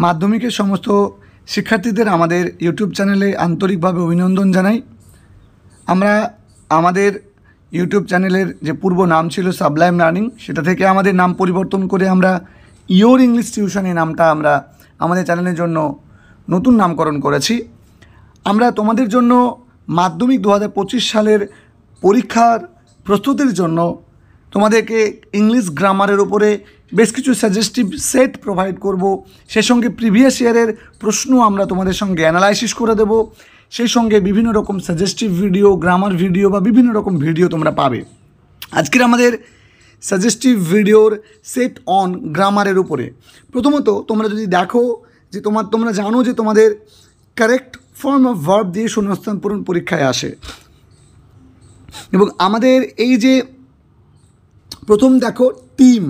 মাধ্যমিকের সমস্ত শিক্ষার্থীদের আমাদের ইউটিউব চ্যানেলে আন্তরিকভাবে অভিনন্দন জানাই। আমরা আমাদের ইউটিউব চ্যানেলের যে পূর্ব নাম ছিল সাবলাইম লার্নিং, সেটা থেকে আমাদের নাম পরিবর্তন করে আমরা ইয়োর ইংলিশ টিউশন এই নামটা আমরা আমাদের চ্যানেলের জন্য নতুন নামকরণ করেছি। আমরা তোমাদের জন্য মাধ্যমিক 2025 সালের পরীক্ষার প্রস্তুতির জন্য তোমাদেরকে ইংলিশ গ্রামারের উপরে বেশ কিছু সাজেস্টিভ সেট প্রোভাইড করব। সেই সঙ্গে প্রিভিয়াস ইয়ারের প্রশ্ন আমরা তোমাদের সঙ্গে অ্যানালাইসিস করে দেব। সেই সঙ্গে বিভিন্ন রকম সাজেস্টিভ ভিডিও, গ্রামার ভিডিও বা বিভিন্ন রকম ভিডিও তোমরা পাবে। আজকের আমাদের সাজেস্টিভ ভিডিওর সেট অন গ্রামারের উপরে প্রথমত তোমরা যদি দেখো যে তোমরা জানো যে তোমাদের কারেক্ট ফর্ম অফ ভার্ব দিয়ে শূন্যস্থান পূরণ পরীক্ষায় আসে, এবং আমাদের এই যে প্রথম দেখো টিম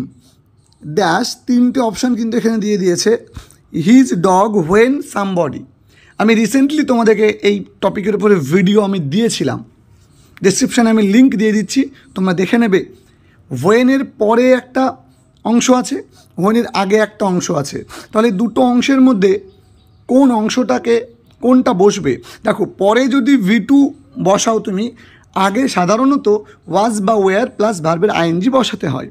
ড্যাশ, তিনটে অপশান কিন্তু এখানে দিয়ে দিয়েছে। His dog when somebody. আমি রিসেন্টলি তোমাদেরকে এই টপিকের উপরে ভিডিও আমি দিয়েছিলাম, ডেসক্রিপশানে আমি লিঙ্ক দিয়ে দিচ্ছি, তোমরা দেখে নেবে। হোয়েনের পরে একটা অংশ আছে, হোয়েনের আগে একটা অংশ আছে, তাহলে দুটো অংশের মধ্যে কোন অংশটাকে কোনটা বসবে। দেখো পরে যদি V2 বসাও তুমি, আগে সাধারণত ওয়াজ বা ওয়্যার প্লাস ভার্বের আইএনজি বসাতে হয়।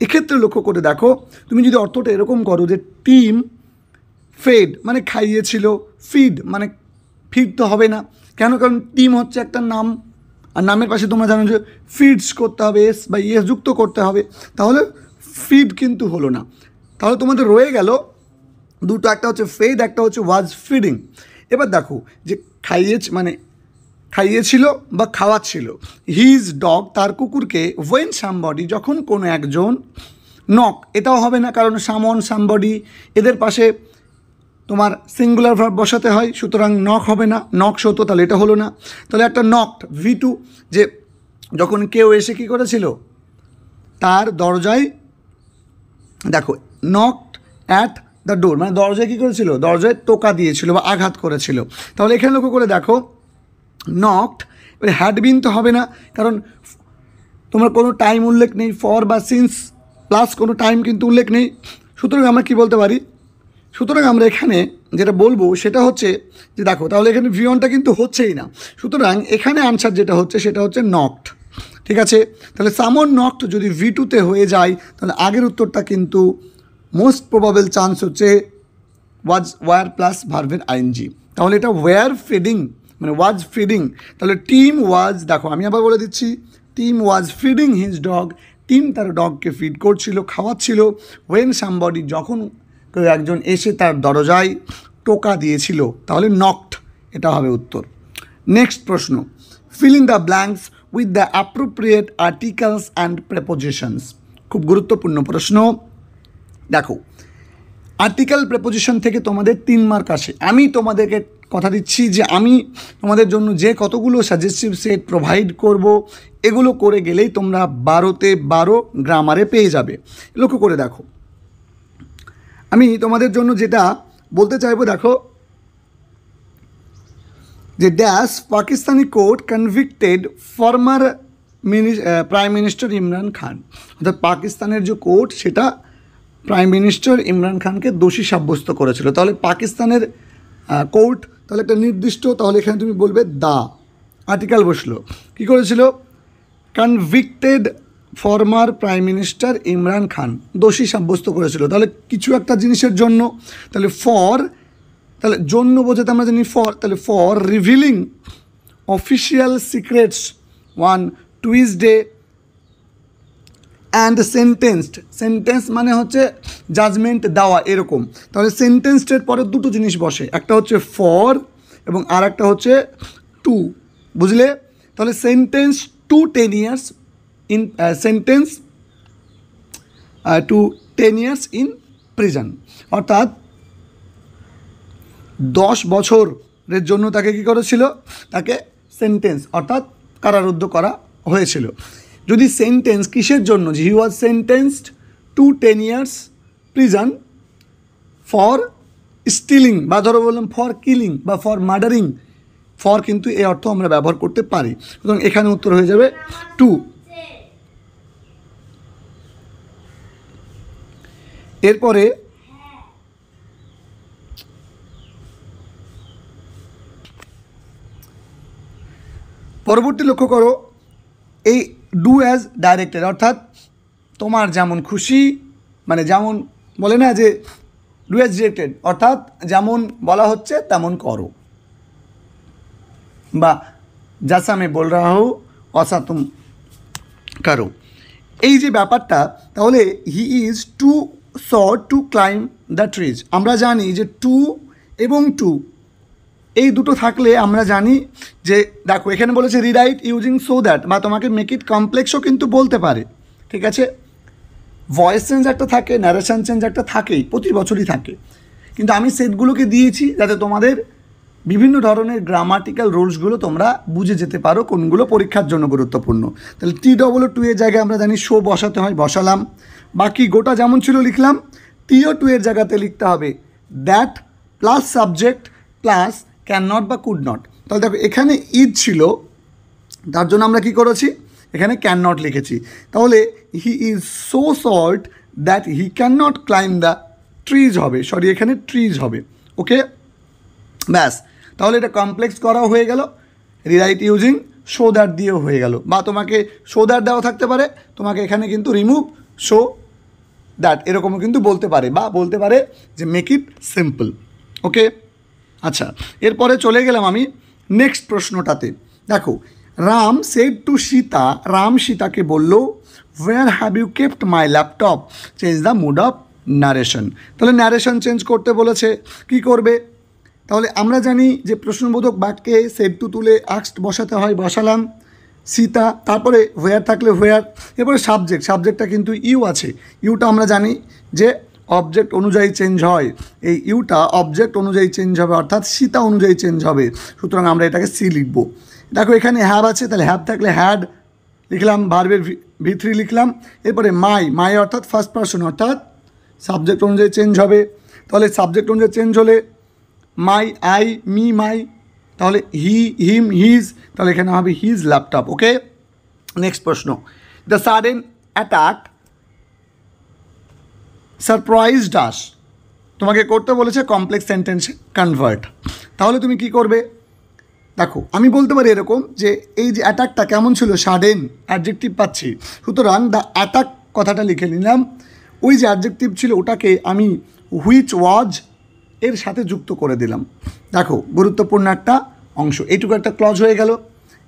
এক্ষেত্রে লক্ষ্য করে দেখো, তুমি যদি অর্থটা এরকম করো যে টিম ফেড মানে খাইয়েছিল, ফিড মানে ফিড তো হবে না। কেন? কারণ টিম হচ্ছে একটা নাম, আর নামের পাশে তোমরা জানো যে ফিডস করতে হবে, এস বা ইয়েস যুক্ত করতে হবে, তাহলে ফিড কিন্তু হলো না। তাহলে তোমাদের রয়ে গেল দুটো, একটা হচ্ছে ফেড, একটা হচ্ছে ওয়াজ ফিডিং। এবার দেখো যে খাইয়েছিল বা খাওয়াচ্ছিল। হিজ ডগ তার কুকুরকে, ওয়েন সামবডি যখন কোনো একজন, নক এটাও হবে না, কারণ সামন সামবডি এদের পাশে তোমার সিঙ্গুলার ভার্ব বসাতে হয়, সুতরাং নক হবে না, নকস হতো, তাহলে এটা হলো না। তাহলে একটা নকড V2, যে যখন কেউ এসে কী করেছিল, তার দরজায়, দেখো নকড অ্যাট দ্য ডোর মানে দরজায় কী করেছিল, দরজায় টোকা দিয়েছিল বা আঘাত করেছিল। তাহলে এখানে লক্ষ্য করে দেখো নকড, এবার হ্যাড বিন তো হবে না, কারণ তোমার কোনো টাইম উল্লেখ নেই, ফর বা সিন্স প্লাস কোনো টাইম কিন্তু উল্লেখ নেই। সুতরাং আমরা কী বলতে পারি, সুতরাং আমরা এখানে যেটা বলবো সেটা হচ্ছে যে দেখো, তাহলে এখানে V1টা কিন্তু হচ্ছেই না, সুতরাং এখানে আনসার যেটা হচ্ছে সেটা হচ্ছে নকড। ঠিক আছে, তাহলে সামন নকড যদি V2তে হয়ে যায়, তাহলে আগের উত্তরটা কিন্তু মোস্ট প্রবাবল চান্স হচ্ছে ওয়ার প্লাস ভার্বের আইএনজি। তাহলে এটা ওয়ার ফিডিং মানে ওয়াজ ফিডিং। তাহলে টিম ওয়াজ, দেখো আমি আবার বলে দিচ্ছি, টিম ওয়াজ ফিডিং হিজ ডগ, টিম তার ডগকে ফিড করছিল, খাওয়াচ্ছিল। ওয়েন সামবডি যখন কেউ একজন এসে তার দরজায় টোকা দিয়েছিল, তাহলে নকড এটা হবে উত্তর। নেক্সট প্রশ্ন, fill in the blanks with the appropriate articles and prepositions. খুব গুরুত্বপূর্ণ প্রশ্ন। দেখো আর্টিকেল প্রেপোজিশন থেকে তোমাদের 3 মার্ক আসে। আমি তোমাদেরকে কথা দিচ্ছি যে আমি তোমাদের জন্য যে কতগুলো সাজেস্টিভ সেট প্রোভাইড করব, এগুলো করে গেলেই তোমরা 12তে 12 গ্রামারে পেয়ে যাবে। লক্ষ্য করে দেখো, আমি তোমাদের জন্য যেটা বলতে চাইবো, দেখো যে dash Pakistani court convicted former prime minister Imran Khan. অর্থাৎ পাকিস্তানের যে কোর্ট সেটা প্রাইম মিনিস্টার ইমরান খানকে দোষী সাব্যস্ত করেছিল। তাহলে পাকিস্তানের কোর্ট, তাহলে একটা নির্দিষ্ট, তাহলে এখানে তুমি বলবে দা, আর্টিকেল বসলো, কী করেছিল, convicted former prime minister Imran Khan দোষী সাব্যস্ত করেছিল। তাহলে কিছু একটা জিনিসের জন্য, তাহলে ফর, তাহলে জন্য বোঝাতে আমরা জানি ফর, তাহলে for revealing official secrets one Tuesday and sentenced. Sentence মানে হচ্ছে জাজমেন্ট দেওয়া এরকম। তাহলে সেন্টেন্সডের পরে দুটো জিনিস বসে, একটা হচ্ছে ফর এবং আর একটা হচ্ছে টু, বুঝলে? তাহলে sentence to 10 years in sentence to 10 years in prison, অর্থাৎ 10 বছরের জন্য তাকে কী করেছিল, তাকে সেন্টেন্স অর্থাৎ কারারুদ্ধ করা হয়েছিল। যদি সেন্টেন্স কিসের জন্য, he was sentenced to 10 years prison for stealing, বা ধরো বললাম ফর কিলিং বা ফর মার্ডারিং, ফর কিন্তু এই অর্থ আমরা ব্যবহার করতে পারি। সুতরাং এখানে উত্তর হয়ে যাবে 2। এরপরে পরবর্তী লক্ষ্য করো, এই ডু অ্যাজ ডাইরেক্টেড অর্থাৎ তোমার যেমন খুশি, মানে যেমন বলে না যে ডু অ্যাজ ডিরেক্টেড অর্থাৎ যেমন বলা হচ্ছে তেমন করো, বা जैसा मैं बोल रहा हूँ वैसा तुम करो। এই যে ব্যাপারটা, তাহলে he is too short to climb the trees. আমরা জানি যে টু এবং টু এই দুটো থাকলে আমরা জানি যে দেখো এখানে বলেছে রিরাইট ইউজিং সো দ্যাট, বা তোমাকে মেক ইট কমপ্লেক্সও কিন্তু বলতে পারে, ঠিক আছে। ভয়েস চেঞ্জ একটা থাকে, ন্যারেশন চেঞ্জ একটা থাকেই, প্রতি বছরই থাকে, কিন্তু আমি সেটগুলোকে দিয়েছি যাতে তোমাদের বিভিন্ন ধরনের গ্রামাটিক্যাল রুলসগুলো তোমরা বুঝে যেতে পারো কোনগুলো পরীক্ষার জন্য গুরুত্বপূর্ণ। তাহলে TOO এর জায়গায় আমরা জানি শো বসাতে হয়, বসালাম। বাকি গোটা যেমন ছিল লিখলাম। TO2 এর জায়গাতে লিখতে হবে that plus subject plus can not বা কুড নট। তাহলে দেখো এখানে ইজ ছিল, তার জন্য আমরা কি করেছি, এখানে ক্যান নট লিখেছি। তাহলে he is so short that he can not climb the trees হবে, সরি এখানে ট্রিজ হবে, ওকে। ব্যাস, তাহলে এটা কমপ্লেক্স করাও হয়ে গেল, রিরাইট ইউজিং শো দ্যাট দিয়েও হয়ে গেল, বা তোমাকে শো দ্যাট দেওয়া থাকতে পারে, তোমাকে এখানে কিন্তু রিমুভ শো দ্যাট এরকমও কিন্তু বলতে পারে, বা বলতে পারে যে মেক ইট সিম্পল, ওকে। আচ্ছা, এরপরে চলে গেলাম আমি নেক্সট প্রশ্নটাতে। দেখো, রাম সেড টু সীতা, রাম সীতাকে বলল where have you kept my laptop, change the mood of narration. তাহলে ন্যারেশন চেঞ্জ করতে বলেছে, কি করবে, তাহলে আমরা জানি যে প্রশ্নবোধক বাক্যে সেড টু তুলে আক্সড বসাতে হয়, বসালাম সীতা, তারপরে হোয়ার থাকলে হোয়ার, এরপরে সাবজেক্টটা কিন্তু ইউ আছে, ইউটা আমরা জানি যে অবজেক্ট অনুযায়ী চেঞ্জ হয়, এই ইউটা অবজেক্ট অনুযায়ী চেঞ্জ হবে, অর্থাৎ সীতা অনুযায়ী চেঞ্জ হবে, সুতরাং আমরা এটাকে সি লিখব। দেখো এখানে হ্যাভ আছে, তাহলে হ্যাভ থাকলে হ্যাড লিখলাম, ভার্বের V3 লিখলাম, এরপরে মাই অর্থাৎ ফার্স্ট পারসন অর্থাৎ সাবজেক্ট অনুযায়ী চেঞ্জ হবে, তাহলে সাবজেক্ট অনুযায়ী চেঞ্জ হলে মাই, আই, মি, মাই, তাহলে হি, হিম, হিজ, তাহলে এখানে হবে হিজ ল্যাপটপ, ওকে। নেক্সট প্রশ্ন, দ্য সাডেন অ্যাটাক সারপ্রাইজড আস, তোমাকে করতে বলেছে কমপ্লেক্স সেন্টেন্সে কনভার্ট। তাহলে তুমি কি করবে, দেখো আমি বলতে পারি এরকম যে এই যে অ্যাটাকটা কেমন ছিল, সাডেন অ্যাডজেক্টিভ পাচ্ছি, সুতরাং দ্য অ্যাটাক কথাটা লিখে নিলাম, ওই যে অ্যাডজেক্টিভ ছিল ওটাকে আমি হুইচ ওয়াজ এর সাথে যুক্ত করে দিলাম। দেখো গুরুত্বপূর্ণ একটা অংশ, এইটুকু একটা ক্লজ হয়ে গেল।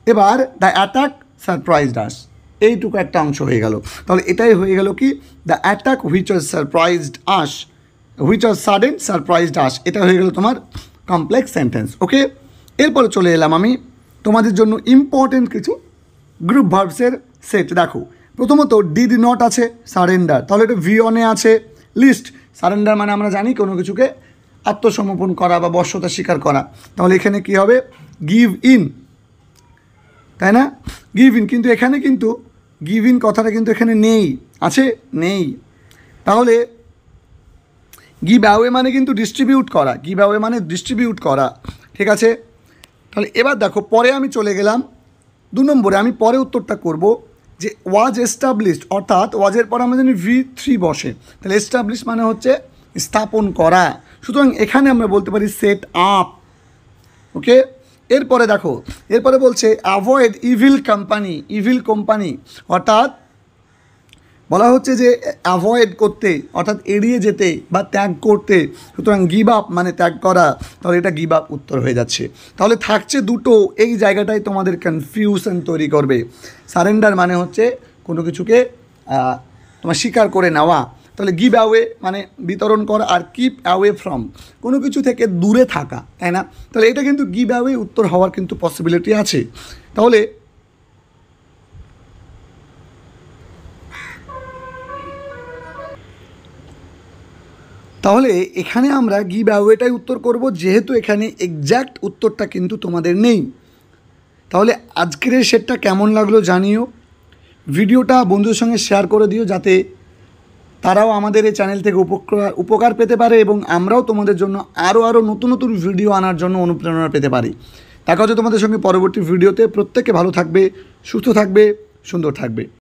এবার দ্য অ্যাটাক সারপ্রাইজড আস, এইটুকু একটা অংশ হয়ে গেল। তাহলে এটাই হয়ে গেল কি, the attack which was surprised us, which was sudden surprised us, এটা হয়ে গেল তোমার কমপ্লেক্স সেন্টেন্স, ওকে। এরপরে চলে এলাম আমি তোমাদের জন্য ইম্পর্টেন্ট কিছু গ্রুপ ভার্বসের সেট। দেখো প্রথমত ডিড নট আছে, সারেন্ডার, তাহলে এটা V1-এ আছে লিস্ট। সারেন্ডার মানে আমরা জানি কোনো কিছুকে আত্মসমর্পণ করা বা বশ্যতা স্বীকার করা, তাহলে এখানে কি হবে, গিভ ইন, তাই না, গিভ ইন, কিন্তু এখানে কিন্তু গিভ ইন কথাটা কিন্তু এখানে নেই, আছে নেই। তাহলে গিভ অ্যাওয়ে মানে কিন্তু ডিস্ট্রিবিউট করা, গিভ অ্যাওয়ে মানে ডিস্ট্রিবিউট করা, ঠিক আছে। তাহলে এবার দেখো পরে আমি চলে গেলাম 2 নম্বরে, আমি পরে উত্তরটা করব যে ওয়াজ এস্টাবলিশড, অর্থাৎ ওয়াজের পর আমরা জানি V3 বসে, তাহলে এস্টাবলিশ মানে হচ্ছে স্থাপন করা, সুতরাং এখানে আমরা বলতে পারি সেট আপ, ওকে। এরপরে দেখো, এরপরে বলছে অ্যাভয়েড ইভিল কোম্পানি, অর্থাৎ বলা হচ্ছে যে অ্যাভয়েড করতে অর্থাৎ এড়িয়ে যেতে বা ত্যাগ করতে, সুতরাং গিভ আপ মানে ত্যাগ করা, তাহলে এটা গিভ আপ উত্তর হয়ে যাচ্ছে। তাহলে থাকছে দুটো, এই জায়গাটাই তোমাদের কনফিউশন তৈরি করবে। সারেন্ডার মানে হচ্ছে কোনো কিছুকে তোমার স্বীকার করে নেওয়া, তাহলে গিভ অ্যাওয়ে মানে বিতরণ করা, আর কিপ অ্যাওয়ে ফ্রম কোনো কিছু থেকে দূরে থাকা, তাই না। তাহলে এটা কিন্তু গিভ অ্যাওয়ে উত্তর হওয়ার কিন্তু পসিবিলিটি আছে। তাহলে এখানে আমরা গিভ অ্যাওয়েটাই উত্তর করব, যেহেতু এখানে এক্স্যাক্ট উত্তরটা কিন্তু তোমাদের নেই। তাহলে আজকের এই সেটটা কেমন লাগলো জানিও, ভিডিওটা বন্ধুদের সঙ্গে শেয়ার করে দিও, যাতে তারাও আমাদের এই চ্যানেল থেকে উপকার পেতে পারে এবং আমরাও তোমাদের জন্য আরও নতুন নতুন ভিডিও আনার জন্য অনুপ্রেরণা পেতে পারি। দেখা হচ্ছে তোমাদের সঙ্গে পরবর্তী ভিডিওতে। প্রত্যেকে ভালো থাকবে, সুস্থ থাকবে, সুন্দর থাকবে।